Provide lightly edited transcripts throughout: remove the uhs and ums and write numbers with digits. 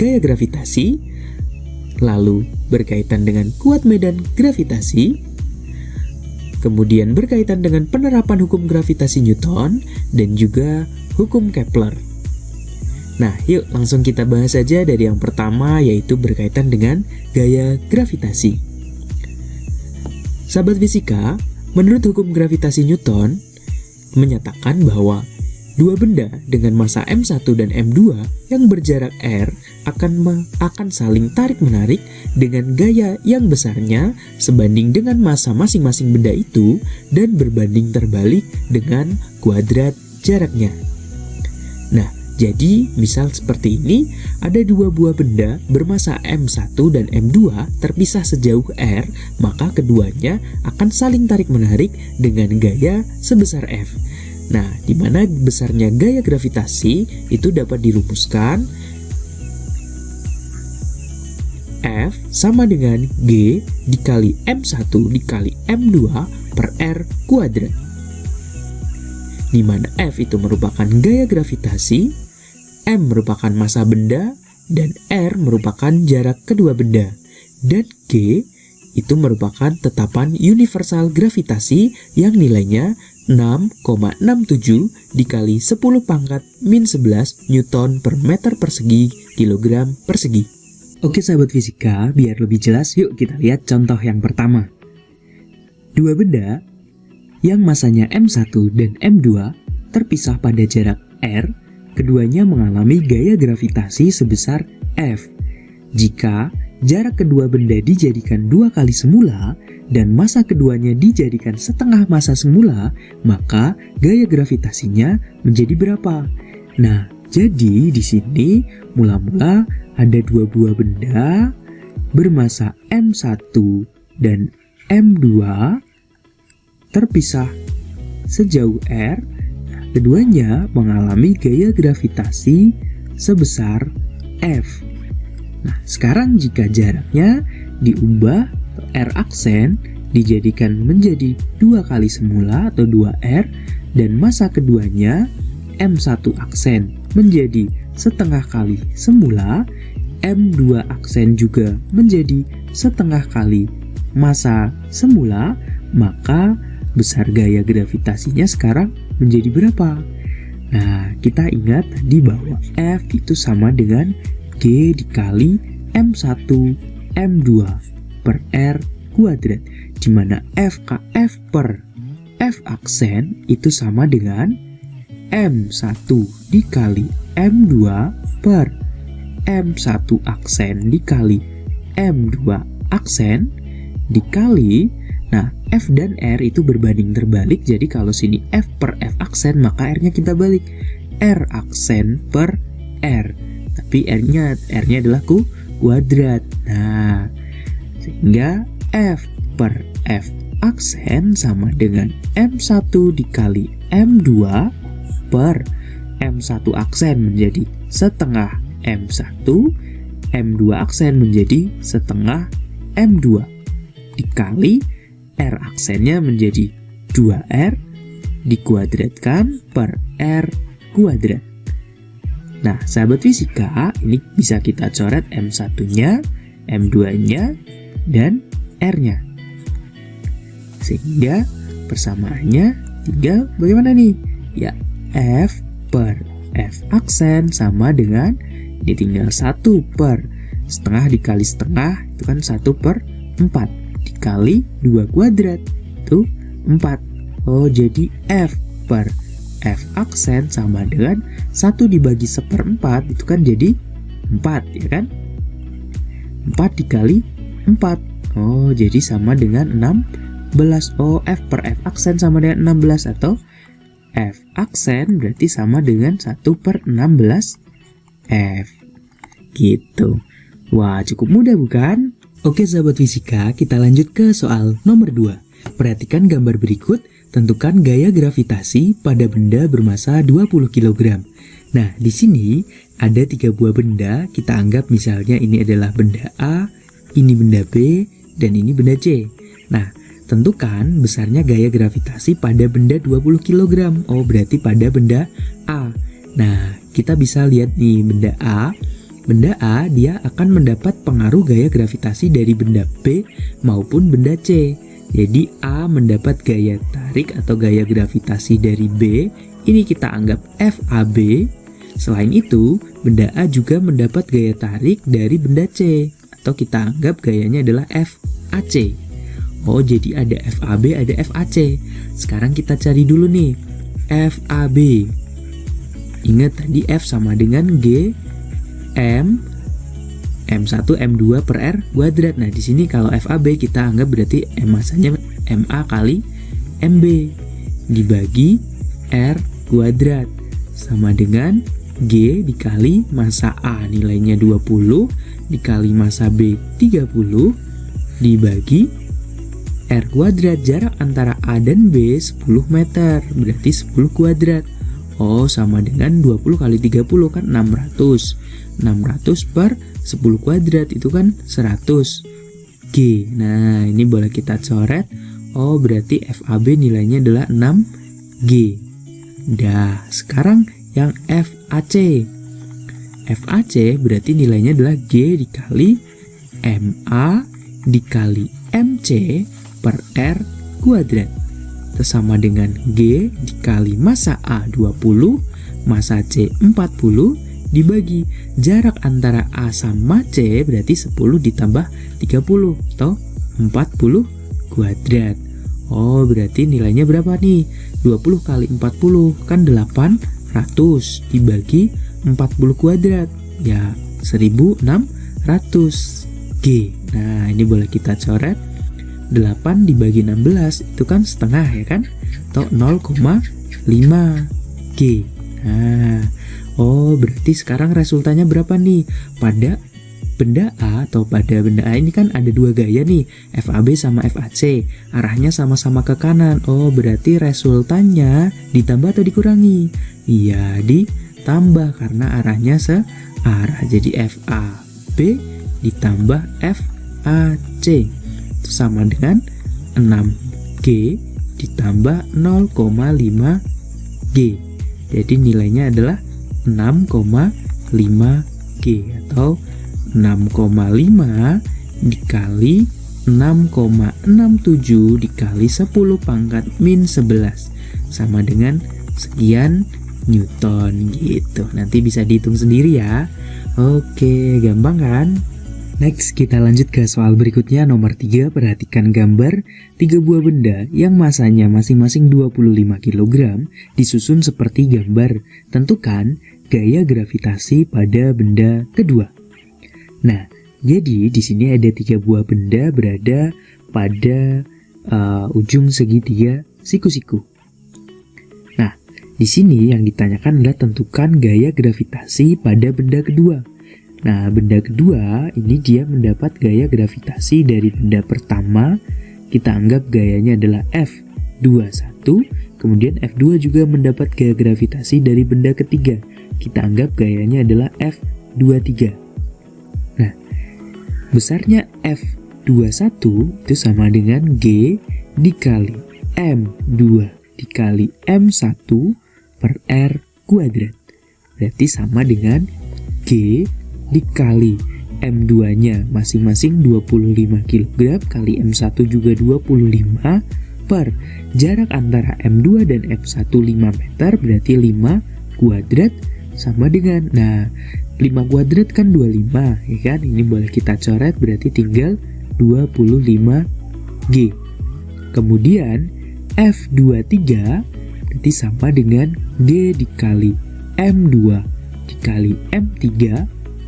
gaya gravitasi, lalu berkaitan dengan kuat medan gravitasi, kemudian berkaitan dengan penerapan hukum gravitasi Newton, dan juga hukum Kepler. Nah, yuk langsung kita bahas saja dari yang pertama, yaitu berkaitan dengan gaya gravitasi. Sahabat fisika, menurut hukum gravitasi Newton, menyatakan bahwa dua benda dengan massa M1 dan M2 yang berjarak r akan saling tarik-menarik dengan gaya yang besarnya sebanding dengan massa masing-masing benda itu dan berbanding terbalik dengan kuadrat jaraknya. Nah, jadi misal seperti ini, ada dua buah benda bermassa M1 dan M2 terpisah sejauh r, maka keduanya akan saling tarik-menarik dengan gaya sebesar F. Nah, di mana besarnya gaya gravitasi itu dapat dirumuskan F sama dengan G dikali M1 dikali M2 per R kuadrat. Di mana F itu merupakan gaya gravitasi, M merupakan massa benda, dan R merupakan jarak kedua benda. Dan G itu merupakan tetapan universal gravitasi yang nilainya 6,67 dikali 10 pangkat min 11 Newton per meter persegi kilogram persegi. Oke sahabat fisika, biar lebih jelas yuk kita lihat contoh yang pertama. Dua benda yang masanya M1 dan M2 terpisah pada jarak R, keduanya mengalami gaya gravitasi sebesar F. Jika jarak kedua benda dijadikan 2 kali semula dan massa keduanya dijadikan setengah massa semula, maka gaya gravitasinya menjadi berapa? Nah, jadi di sini mula-mula ada dua buah benda bermassa M1 dan M2 terpisah sejauh R. Keduanya mengalami gaya gravitasi sebesar F. Nah, sekarang jika jaraknya diubah R aksen dijadikan menjadi 2 kali semula atau 2R, dan massa keduanya M1 aksen menjadi setengah kali semula, M2 aksen juga menjadi setengah kali massa semula, maka besar gaya gravitasinya sekarang menjadi berapa? Nah, kita ingat tadi bahwa F itu sama dengan G dikali M1 M2 per R kuadrat, di mana FKF per F aksen itu sama dengan M1 dikali M2 per M1 aksen dikali M2 aksen dikali, nah F dan R itu berbanding terbalik, jadi kalau sini F per F aksen maka R-nya kita balik, R aksen per R, tapi R-nya adalah kuadrat. Nah, sehingga F per F aksen sama dengan M1 dikali M2 per M1 aksen menjadi setengah M1, M2 aksen menjadi setengah M2 dikali R aksennya menjadi 2R dikuadratkan per R kuadrat. Nah, sahabat fisika, ini bisa kita coret M1-nya, M2-nya, dan R-nya. Sehingga persamaannya tinggal bagaimana nih? Ya, F per F aksen sama dengan, ini tinggal 1 per setengah dikali setengah, itu kan 1 per 4. Dikali 2 kuadrat itu 4. Oh, jadi F per F aksen sama dengan 1 dibagi 1/4, itu kan jadi 4, ya kan? 4 dikali 4. Oh, jadi sama dengan 16. Oh, F per F aksen sama dengan 16, atau F aksen berarti sama dengan 1 per 16 F. Gitu. Wah, cukup mudah bukan? Oke sahabat fisika, kita lanjut ke soal nomor 2. Perhatikan gambar berikut, tentukan gaya gravitasi pada benda bermassa 20 kg. Nah, di sini ada 3 buah benda, kita anggap misalnya ini adalah benda A, ini benda B, dan ini benda C. Nah, tentukan besarnya gaya gravitasi pada benda 20 kg. Oh, berarti pada benda A. Nah, kita bisa lihat nih benda A Benda A dia akan mendapat pengaruh gaya gravitasi dari benda B maupun benda C. Jadi A mendapat gaya tarik atau gaya gravitasi dari B, ini kita anggap FAB. Selain itu, benda A juga mendapat gaya tarik dari benda C, atau kita anggap gayanya adalah FAC. Oh, jadi ada FAB, ada FAC. Sekarang kita cari dulu nih, FAB. Ingat tadi F sama dengan G M1 M2 per R kuadrat. Nah, di sini kalau FAB kita anggap berarti masanya MA kali MB dibagi R kuadrat sama dengan G dikali massa A nilainya 20 dikali massa B 30 dibagi R kuadrat. Jarak antara A dan B 10 meter berarti 10 kuadrat. Oh, sama dengan 20 kali 30 kan 600 per 10 kuadrat itu kan 100 G. Nah, ini boleh kita coret. Oh, berarti FAB nilainya adalah 6 G. Dah, sekarang yang FAC. FAC berarti nilainya adalah G dikali MA dikali MC per R kuadrat. Itu sama dengan G dikali massa A 20, massa C 40 dibagi jarak antara A sama C berarti 10 ditambah 30 atau 40 kuadrat. Oh, berarti nilainya berapa nih? 20 kali 40 kan 800 dibagi 40 kuadrat. Ya, 1600 G. Nah, ini boleh kita coret. 8 dibagi 16 itu kan setengah ya kan? Atau 0,5 G. Nah, oh, berarti sekarang resultannya berapa nih? Pada benda A atau pada benda A ini kan ada dua gaya nih, FAB sama FAC. Arahnya sama-sama ke kanan. Oh, berarti resultannya ditambah atau dikurangi? Iya, ditambah karena arahnya searah. Jadi FAB ditambah FAC itu sama dengan 6G ditambah 0,5 G. Jadi nilainya adalah 6,5 G atau 6,5 dikali 6,67 dikali 10 pangkat min 11 sama dengan sekian Newton gitu. Nanti bisa dihitung sendiri ya. Oke, gampang kan? Next, kita lanjut ke soal berikutnya nomor 3. Perhatikan gambar 3 buah benda yang masanya masing-masing 25 kg disusun seperti gambar. Tentukan gaya gravitasi pada benda kedua. Nah, jadi di sini ada 3 buah benda berada pada ujung segitiga siku-siku. Nah, di sini yang ditanyakan adalah tentukan gaya gravitasi pada benda kedua. Nah, benda kedua ini dia mendapat gaya gravitasi dari benda pertama. Kita anggap gayanya adalah F21. Kemudian F2 juga mendapat gaya gravitasi dari benda ketiga. Kita anggap gayanya adalah F23. Nah, besarnya F21 itu sama dengan G dikali M2 dikali M1 per R kuadrat. Berarti sama dengan G dikali M2-nya masing-masing 25 kg kali M1 juga 25 per jarak antara M2 dan M1 5 meter berarti 5 kuadrat sama dengan, nah 5 kuadrat kan 25 ya kan, ini boleh kita coret berarti tinggal 25G. Kemudian F23 berarti sama dengan G dikali M2 dikali M3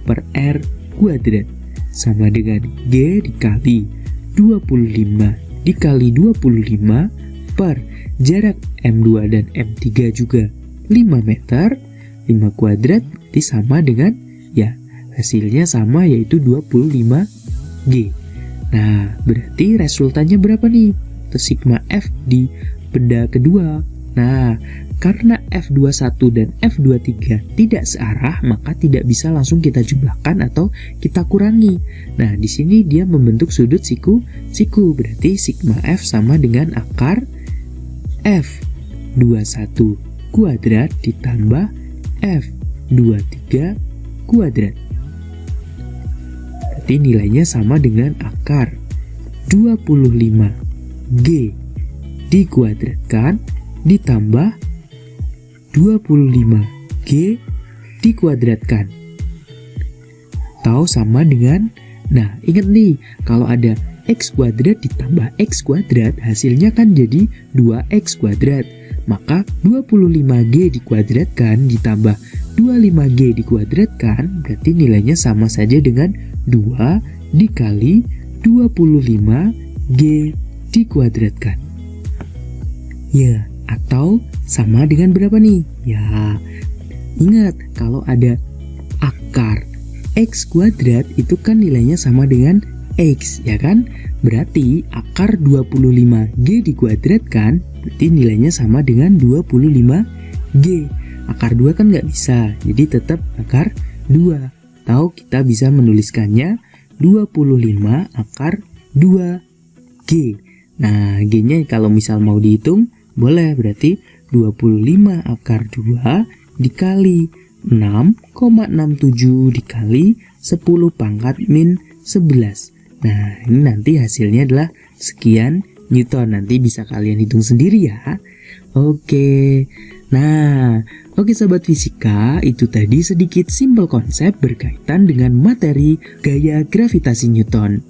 per R kuadrat sama dengan G dikali 25 dikali 25 per jarak M2 dan M3 juga 5 meter 5 kuadrat berarti sama dengan, ya hasilnya sama yaitu 25G. Nah, berarti resultannya berapa nih? Sigma F di benda kedua. Nah, karena F21 dan F23 tidak searah, maka tidak bisa langsung kita jumlahkan atau kita kurangi. Nah, di sini dia membentuk sudut siku-siku. Berarti sigma F sama dengan akar F21 kuadrat ditambah F23 kuadrat. berarti nilainya sama dengan akar 25G dikuadratkan ditambah 25G dikuadratkan. Atau sama dengan, nah ingat nih, kalau ada X kuadrat ditambah X kuadrat, hasilnya kan jadi 2X kuadrat. Maka 25G dikuadratkan ditambah 25G dikuadratkan, berarti nilainya sama saja dengan 2 dikali 25G dikuadratkan. Ya, atau sama dengan berapa nih? Ya, ingat kalau ada akar X kuadrat itu kan nilainya sama dengan X, ya kan? Berarti akar 25G dikuadratkan berarti nilainya sama dengan 25G. Akar 2 kan nggak bisa, jadi tetap akar 2. Atau kita bisa menuliskannya 25 akar 2G. Nah, G-nya kalau misal mau dihitung, boleh, berarti 25 akar 2 dikali 6,67 dikali 10 pangkat min 11. Nah, ini nanti hasilnya adalah sekian Newton. Nanti bisa kalian hitung sendiri ya. Oke. Nah, oke sobat fisika, itu tadi sedikit simpel konsep berkaitan dengan materi gaya gravitasi Newton.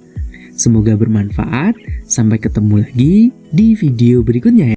Semoga bermanfaat. Sampai ketemu lagi di video berikutnya ya.